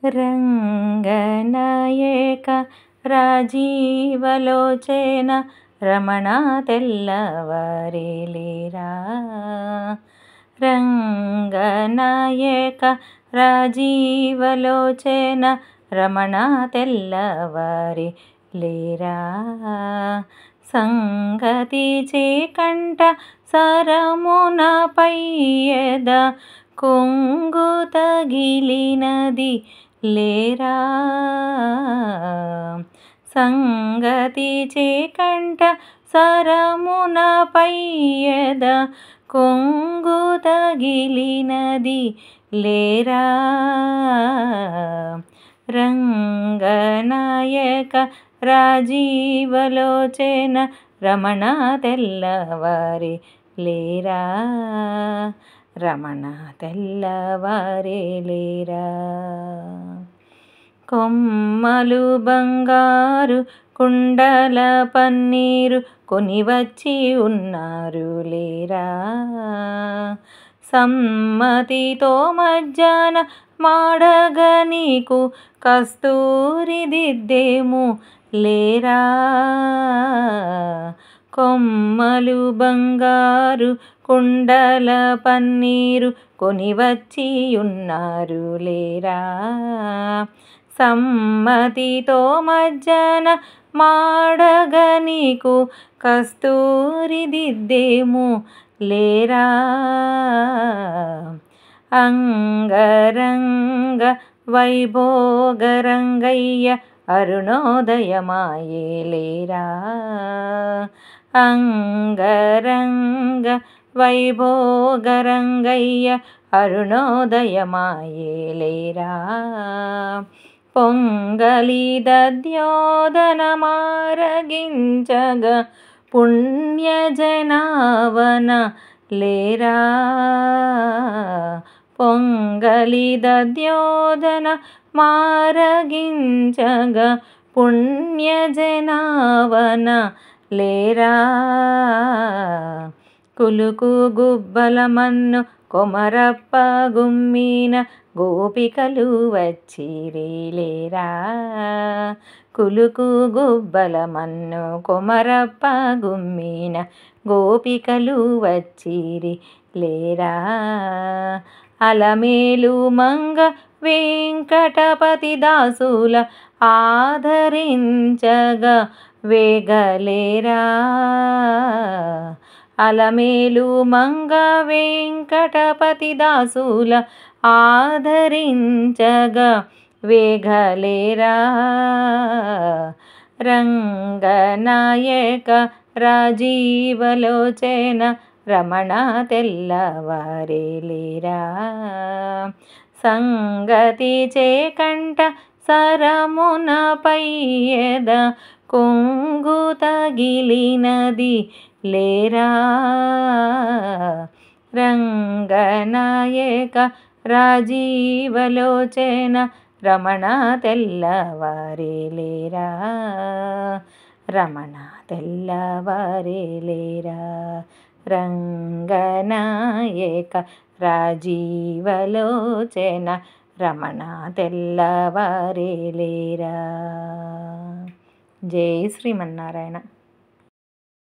రంగనాయక రాజీవలోచన రమణ తెల్లవారేలేరా. రంగనాయక రాజీవలోచన రమణ తెల్లవారేలేరా. సంగతి చేకంట సరమున పయ్యద కొంగు తగిలినది లేరా. సంగతి చేకంట సరమున పయ్యద కొంగు తగిలినది లేరా. రంగనాయక రాజీవలోచన రమణ తెల్లవారేలేరా. రమణ తెల్లవారేలేరా. కొమ్మలు బంగారు కుండల పన్నీరు కొనివచ్చి ఉన్నారు లేరా. సమ్మతితో మజ్జాన మాడగ నీకు కస్తూరి దిద్దేము లేరా. కొమ్మలు బంగారు కుండల పన్నీరు కొనివచ్చి ఉన్నారు లేరా. సమ్మతితో మజ్జన మాడగ నీకు కస్తూరి దిద్దేము లేరా. అంగరంగ వైభోగరంగయ్య అరుణోదయమాయేలేరా. అంగరంగ వైభోగరంగయ్య అరుణోదయమాయేలేరా. పొంగలి దద్యోదనమారగించగ పుణ్యజనావన లేరా. పొంగలి దద్యోదన మారగించగ పుణ్యజనావన లేరా. కులుకు గుబ్బల మన్ను కొమరప్ప గుమ్మిన గోపికలు వచ్చిరేలేరా. కులుకు గుబ్బల మన్ను కొమరప్ప గుమ్మిన గోపికలు వచ్చిరి లేరా. అలమేలు మంగ వెంకటపతి దాసుల ఆదరించగా వేగలేరా. అలమేలు మంగ వెంకటపతి దాసుల ఆదరించగా వేగలేరా. రంగనాయక రాజీవలోచన రమణ తెల్లవారేలేరా. సంగతి చేకంట సరమున పయ్యద కొంగు తగిలినది లేరా. రంగనాయక రాజీవలోచన రమణ తెల్లవారేలేరా. రమణ తెల్లవారేలేరా. రంగనాయక రాజీవలోచన రమణ తెల్లవారేలేరా. జై శ్రీమన్నారాయణ.